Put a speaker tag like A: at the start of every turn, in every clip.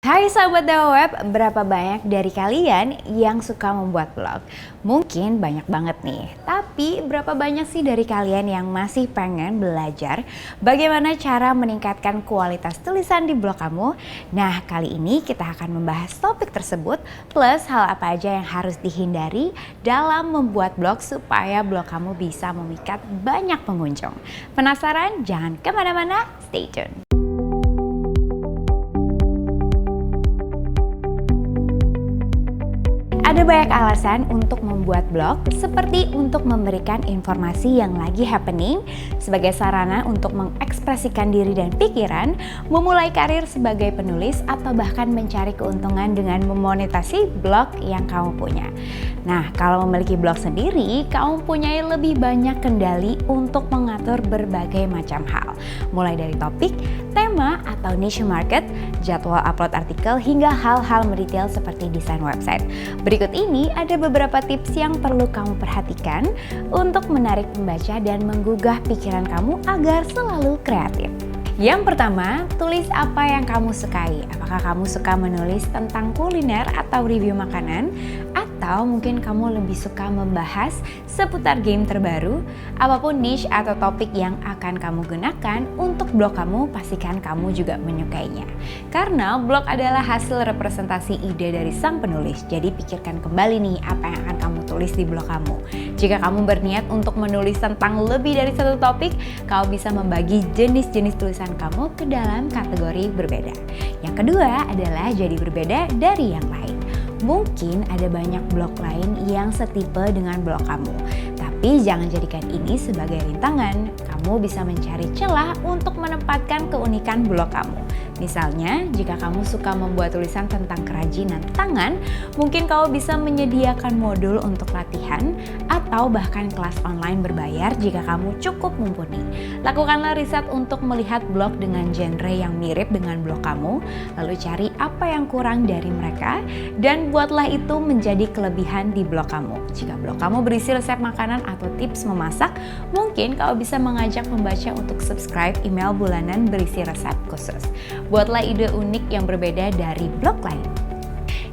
A: Hai sahabat Dawa Web, berapa banyak dari kalian yang suka membuat blog? Mungkin banyak banget nih, tapi berapa banyak sih dari kalian yang masih pengen belajar bagaimana cara meningkatkan kualitas tulisan di blog kamu? Nah, kali ini kita akan membahas topik tersebut plus hal apa aja yang harus dihindari dalam membuat blog supaya blog kamu bisa memikat banyak pengunjung. Penasaran? Jangan kemana-mana, stay tune. Ada banyak alasan untuk membuat blog, seperti untuk memberikan informasi yang lagi happening, sebagai sarana untuk mengekspresikan diri dan pikiran, memulai karir sebagai penulis, atau bahkan mencari keuntungan dengan memonetasi blog yang kamu punya. Nah, kalau memiliki blog sendiri, kamu punya lebih banyak kendali untuk mengatur berbagai macam hal, mulai dari topik, tema, atau niche market, jadwal upload artikel, hingga hal-hal mendetail seperti desain website. Berikut ini ada beberapa tips yang perlu kamu perhatikan untuk menarik pembaca dan menggugah pikiran kamu agar selalu kreatif. Yang pertama, tulis apa yang kamu sukai. Apakah kamu suka menulis tentang kuliner atau review makanan? Atau mungkin kamu lebih suka membahas seputar game terbaru? Apapun niche atau topik yang akan kamu gunakan untuk blog kamu, pastikan kamu juga menyukainya. Karena blog adalah hasil representasi ide dari sang penulis. Jadi pikirkan kembali nih apa yang akan kamu tulis di blog kamu. Jika kamu berniat untuk menulis tentang lebih dari satu topik, kamu bisa membagi jenis-jenis tulisan kamu ke dalam kategori berbeda. Yang kedua adalah jadi berbeda dari yang lain. Mungkin ada banyak blog lain yang setipe dengan blog kamu, tapi jangan jadikan ini sebagai rintangan. Kamu bisa mencari celah untuk menempatkan keunikan blog kamu. Misalnya, jika kamu suka membuat tulisan tentang kerajinan tangan, mungkin kamu bisa menyediakan modul untuk latihan atau bahkan kelas online berbayar jika kamu cukup mumpuni. Lakukanlah riset untuk melihat blog dengan genre yang mirip dengan blog kamu, lalu cari apa yang kurang dari mereka, dan buatlah itu menjadi kelebihan di blog kamu. Jika blog kamu berisi resep makanan atau tips memasak, mungkin kamu bisa mengajak pembaca untuk subscribe email bulanan berisi resep khusus. Buatlah ide unik yang berbeda dari blog lain.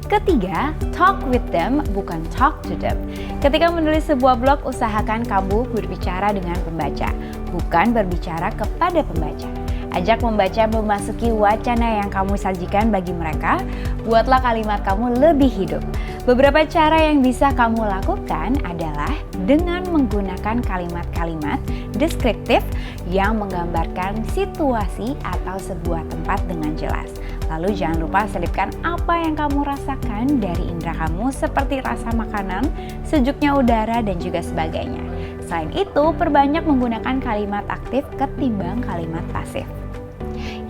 A: Ketiga, talk with them, bukan talk to them. Ketika menulis sebuah blog, usahakan kamu berbicara dengan pembaca, bukan berbicara kepada pembaca. Ajak pembaca memasuki wacana yang kamu sajikan bagi mereka, buatlah kalimat kamu lebih hidup. Beberapa cara yang bisa kamu lakukan adalah dengan menggunakan kalimat-kalimat deskriptif yang menggambarkan situasi atau sebuah tempat dengan jelas. Lalu jangan lupa selipkan apa yang kamu rasakan dari indera kamu seperti rasa makanan, sejuknya udara, dan juga sebagainya. Selain itu, perbanyak menggunakan kalimat aktif ketimbang kalimat pasif.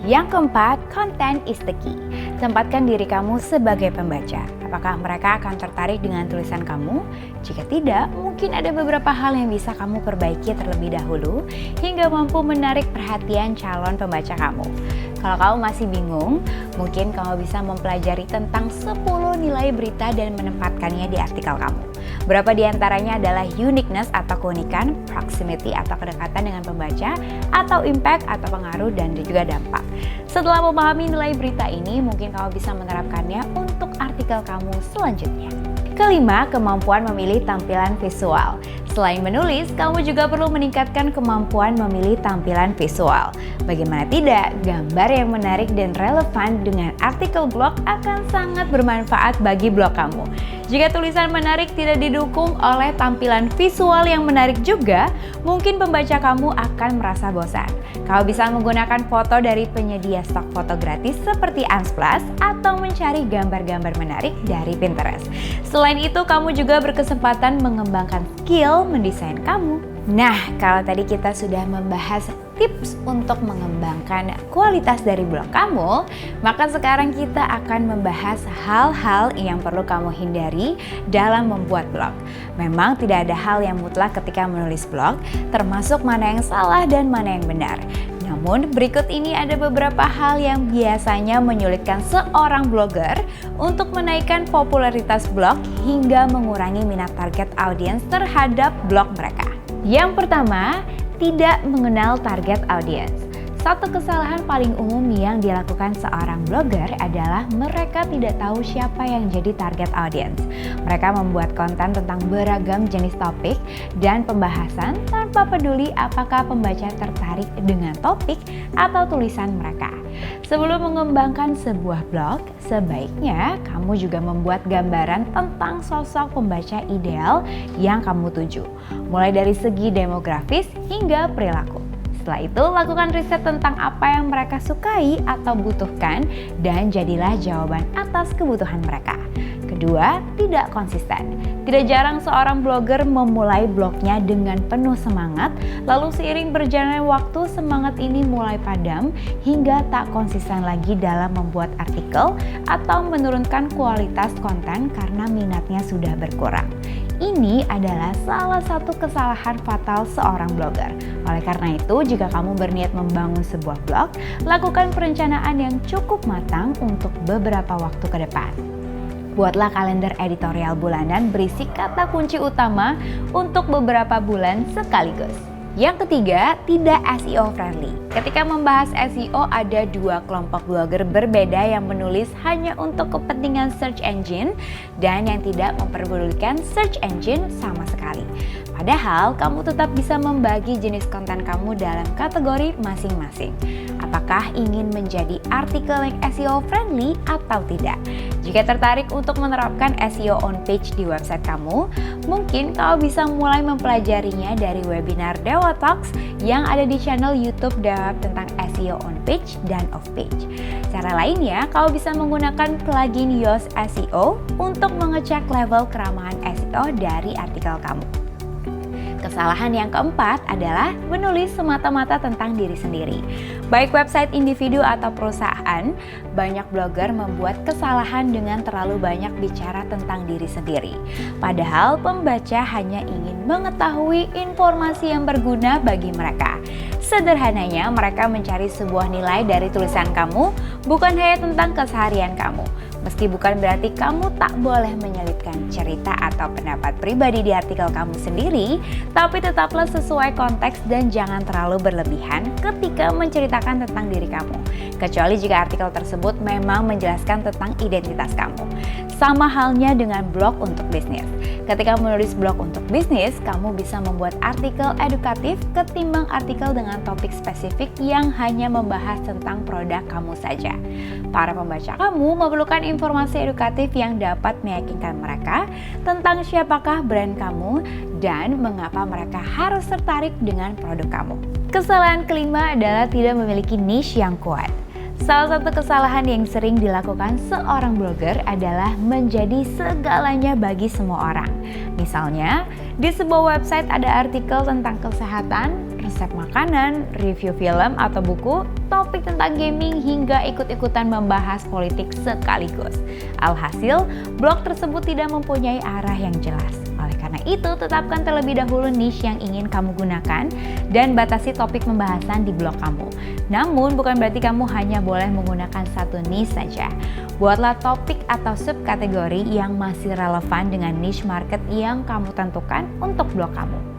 A: Yang keempat, content is the key. Tempatkan diri kamu sebagai pembaca. Apakah mereka akan tertarik dengan tulisan kamu? Jika tidak, mungkin ada beberapa hal yang bisa kamu perbaiki terlebih dahulu hingga mampu menarik perhatian calon pembaca kamu. Kalau kamu masih bingung, mungkin kamu bisa mempelajari tentang 10 nilai berita dan menempatkannya di artikel kamu. Berapa di antaranya adalah uniqueness atau keunikan, proximity atau kedekatan dengan pembaca, atau impact atau pengaruh, dan juga dampak. Setelah memahami nilai berita ini, mungkin kamu bisa menerapkannya untuk artikel kamu selanjutnya. Kelima, kemampuan memilih tampilan visual. Selain menulis, kamu juga perlu meningkatkan kemampuan memilih tampilan visual. Bagaimana tidak, gambar yang menarik dan relevan dengan artikel blog akan sangat bermanfaat bagi blog kamu. Jika tulisan menarik tidak didukung oleh tampilan visual yang menarik juga, mungkin pembaca kamu akan merasa bosan. Kamu bisa menggunakan foto dari penyedia stok foto gratis seperti Unsplash atau mencari gambar-gambar menarik dari Pinterest. Selain itu, kamu juga berkesempatan mengembangkan skill mendesain kamu. Nah, kalau tadi kita sudah membahas tips untuk mengembangkan kualitas dari blog kamu, maka sekarang kita akan membahas hal-hal yang perlu kamu hindari dalam membuat blog. Memang tidak ada hal yang mutlak ketika menulis blog, termasuk mana yang salah dan mana yang benar. Namun, berikut ini ada beberapa hal yang biasanya menyulitkan seorang blogger untuk menaikkan popularitas blog hingga mengurangi minat target audiens terhadap blog mereka. Yang pertama, tidak mengenal target audiens. Satu kesalahan paling umum yang dilakukan seorang blogger adalah mereka tidak tahu siapa yang jadi target audience. Mereka membuat konten tentang beragam jenis topik dan pembahasan tanpa peduli apakah pembaca tertarik dengan topik atau tulisan mereka. Sebelum mengembangkan sebuah blog, sebaiknya kamu juga membuat gambaran tentang sosok pembaca ideal yang kamu tuju, mulai dari segi demografis hingga perilaku. Setelah itu, lakukan riset tentang apa yang mereka sukai atau butuhkan dan jadilah jawaban atas kebutuhan mereka. Kedua, tidak konsisten. Tidak jarang seorang blogger memulai blognya dengan penuh semangat, lalu seiring berjalannya waktu semangat ini mulai padam hingga tak konsisten lagi dalam membuat artikel atau menurunkan kualitas konten karena minatnya sudah berkurang. Ini adalah salah satu kesalahan fatal seorang blogger. Oleh karena itu, jika kamu berniat membangun sebuah blog, lakukan perencanaan yang cukup matang untuk beberapa waktu ke depan. Buatlah kalender editorial bulanan berisi kata kunci utama untuk beberapa bulan sekaligus. Yang ketiga, tidak SEO friendly. Ketika membahas SEO, ada dua kelompok blogger berbeda yang menulis hanya untuk kepentingan search engine dan yang tidak memperdulikan search engine sama sekali. Padahal, kamu tetap bisa membagi jenis konten kamu dalam kategori masing-masing. Apakah ingin menjadi artikel yang SEO friendly atau tidak? Jika tertarik untuk menerapkan SEO on page di website kamu, mungkin kamu bisa mulai mempelajarinya dari webinar Dewa Talks yang ada di channel YouTube Dewa tentang SEO on page dan off page. Cara lainnya, kamu bisa menggunakan plugin Yoast SEO untuk mengecek level keramahan SEO dari artikel kamu. Kesalahan yang keempat adalah menulis semata-mata tentang diri sendiri. Baik website individu atau perusahaan, banyak blogger membuat kesalahan dengan terlalu banyak bicara tentang diri sendiri. Padahal pembaca hanya ingin mengetahui informasi yang berguna bagi mereka. Sederhananya, mereka mencari sebuah nilai dari tulisan kamu, bukan hanya tentang keseharian kamu. Meski bukan berarti kamu tak boleh menyelipkan cerita atau pendapat pribadi di artikel kamu sendiri, tapi tetaplah sesuai konteks dan jangan terlalu berlebihan ketika menceritakan tentang diri kamu. Kecuali jika artikel tersebut memang menjelaskan tentang identitas kamu. Sama halnya dengan blog untuk bisnis. Ketika menulis blog untuk bisnis, kamu bisa membuat artikel edukatif ketimbang artikel dengan topik spesifik yang hanya membahas tentang produk kamu saja. Para pembaca kamu memerlukan informasi edukatif yang dapat meyakinkan mereka tentang siapakah brand kamu dan mengapa mereka harus tertarik dengan produk kamu. Kesalahan kelima adalah tidak memiliki niche yang kuat. Salah satu kesalahan yang sering dilakukan seorang blogger adalah menjadi segalanya bagi semua orang. Misalnya, di sebuah website ada artikel tentang kesehatan, resep makanan, review film atau buku, topik tentang gaming hingga ikut-ikutan membahas politik sekaligus. Alhasil, blog tersebut tidak mempunyai arah yang jelas. Oleh karena itu, tetapkan terlebih dahulu niche yang ingin kamu gunakan dan batasi topik pembahasan di blog kamu. Namun, bukan berarti kamu hanya boleh menggunakan satu niche saja. Buatlah topik atau subkategori yang masih relevan dengan niche market yang kamu tentukan untuk blog kamu.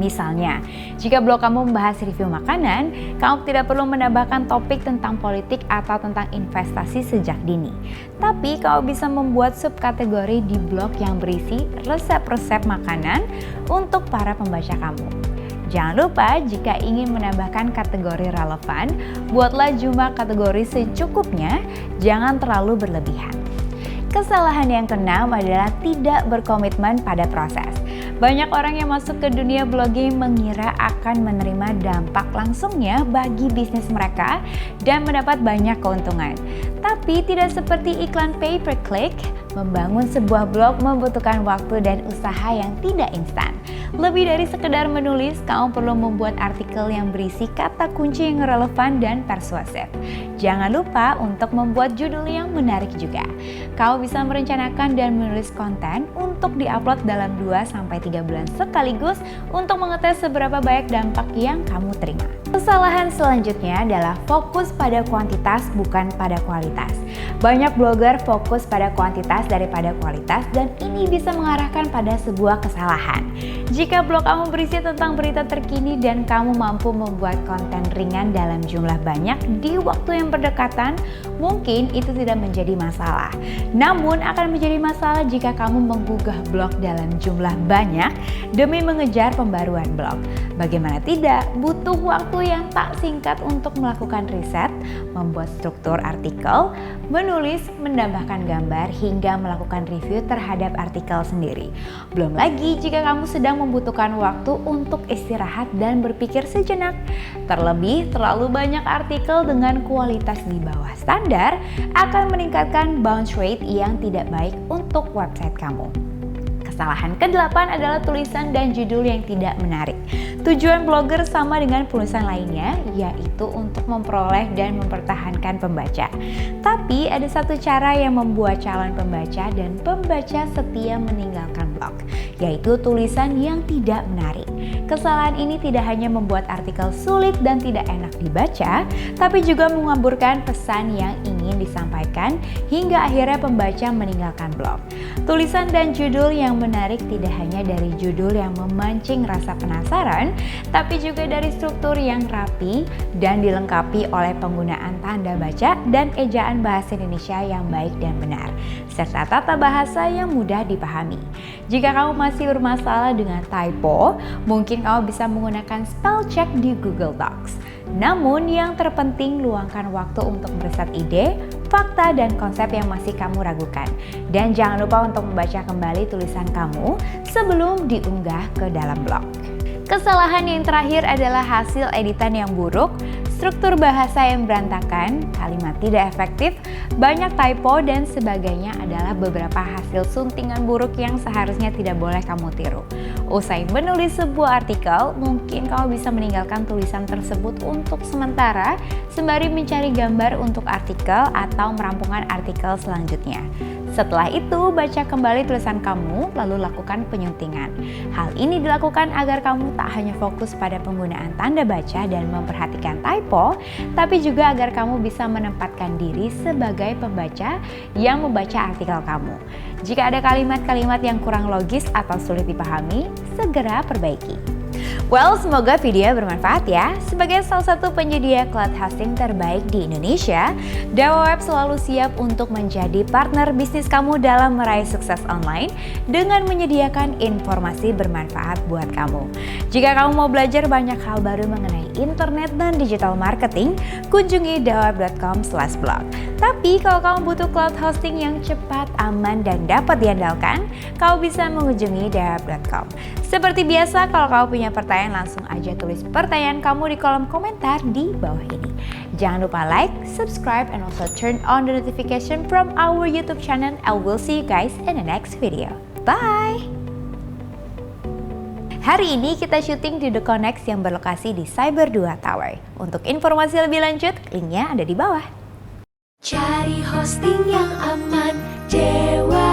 A: Misalnya, jika blog kamu membahas review makanan, kamu tidak perlu menambahkan topik tentang politik atau tentang investasi sejak dini. Tapi kamu bisa membuat subkategori di blog yang berisi resep-resep makanan untuk para pembaca kamu. Jangan lupa, jika ingin menambahkan kategori relevan, buatlah jumlah kategori secukupnya, jangan terlalu berlebihan. Kesalahan yang keenam adalah tidak berkomitmen pada proses. Banyak orang yang masuk ke dunia blogging mengira akan menerima dampak langsungnya bagi bisnis mereka dan mendapat banyak keuntungan. Tapi tidak seperti iklan pay per click, membangun sebuah blog membutuhkan waktu dan usaha yang tidak instan. Lebih dari sekedar menulis, kamu perlu membuat artikel yang berisi kata kunci yang relevan dan persuasif. Jangan lupa untuk membuat judul yang menarik juga. Kau bisa merencanakan dan menulis konten untuk diupload dalam 2-3 bulan sekaligus untuk mengetes seberapa banyak dampak yang kamu terima. Kesalahan selanjutnya adalah fokus pada kuantitas bukan pada kualitas. Banyak blogger fokus pada kuantitas daripada kualitas dan ini bisa mengarahkan pada sebuah kesalahan. Jika blog kamu berisi tentang berita terkini dan kamu mampu membuat konten ringan dalam jumlah banyak di waktu yang berdekatan, mungkin itu tidak menjadi masalah. Namun akan menjadi masalah jika kamu menggugah blog dalam jumlah banyak demi mengejar pembaruan blog. Bagaimana tidak, butuh waktu yang tak singkat untuk melakukan riset, membuat struktur artikel, menulis, menambahkan gambar, hingga melakukan review terhadap artikel sendiri. Belum lagi jika kamu sedang membutuhkan waktu untuk istirahat dan berpikir sejenak. Terlebih, terlalu banyak artikel dengan kualitas di bawah standar akan meningkatkan bounce rate yang tidak baik untuk website kamu. Kesalahan ke-8 adalah tulisan dan judul yang tidak menarik. Tujuan blogger sama dengan penulisan lainnya, yaitu untuk memperoleh dan mempertahankan pembaca. Tapi ada satu cara yang membuat calon pembaca dan pembaca setia meninggalkan blog, yaitu tulisan yang tidak menarik. Kesalahan ini tidak hanya membuat artikel sulit dan tidak enak dibaca, tapi juga mengaburkan pesan yang ingin disampaikan hingga akhirnya pembaca meninggalkan blog. Tulisan dan judul yang menarik tidak hanya dari judul yang memancing rasa penasaran, tapi juga dari struktur yang rapi dan dilengkapi oleh penggunaan tanda baca dan ejaan bahasa Indonesia yang baik dan benar, serta tata bahasa yang mudah dipahami. Jika kamu masih bermasalah dengan typo, mungkin kamu bisa menggunakan spell check di Google Docs. Namun yang terpenting, luangkan waktu untuk meriset ide, fakta, dan konsep yang masih kamu ragukan. Dan jangan lupa untuk membaca kembali tulisan kamu sebelum diunggah ke dalam blog. Kesalahan yang terakhir adalah hasil editan yang buruk, struktur bahasa yang berantakan, kalimat tidak efektif, banyak typo, dan sebagainya adalah beberapa hasil suntingan buruk yang seharusnya tidak boleh kamu tiru. Usai menulis sebuah artikel, mungkin kamu bisa meninggalkan tulisan tersebut untuk sementara sembari mencari gambar untuk artikel atau merampungkan artikel selanjutnya. Setelah itu, baca kembali tulisan kamu, lalu lakukan penyuntingan. Hal ini dilakukan agar kamu tak hanya fokus pada penggunaan tanda baca dan memperhatikan typo, tapi juga agar kamu bisa menempatkan diri sebagai pembaca yang membaca artikel kamu. Jika ada kalimat-kalimat yang kurang logis atau sulit dipahami, segera perbaiki. Well, semoga video bermanfaat ya. Sebagai salah satu penyedia cloud hosting terbaik di Indonesia, DewaWeb selalu siap untuk menjadi partner bisnis kamu dalam meraih sukses online dengan menyediakan informasi bermanfaat buat kamu. Jika kamu mau belajar banyak hal baru mengenai internet dan digital marketing, kunjungi dewaweb.com/blog. Tapi kalau kamu butuh cloud hosting yang cepat, aman, dan dapat diandalkan, kamu bisa mengunjungi dewaweb.com. Seperti biasa, kalau kamu punya pertanyaan, langsung aja tulis pertanyaan kamu di kolom komentar di bawah ini. Jangan lupa like, subscribe, and also turn on the notification from our YouTube channel. I will see you guys in the next video. Bye! Hari ini kita syuting di The Connex yang berlokasi di Cyber 2 Tower. Untuk informasi lebih lanjut, linknya ada di bawah.
B: Cari hosting yang aman, Dewa.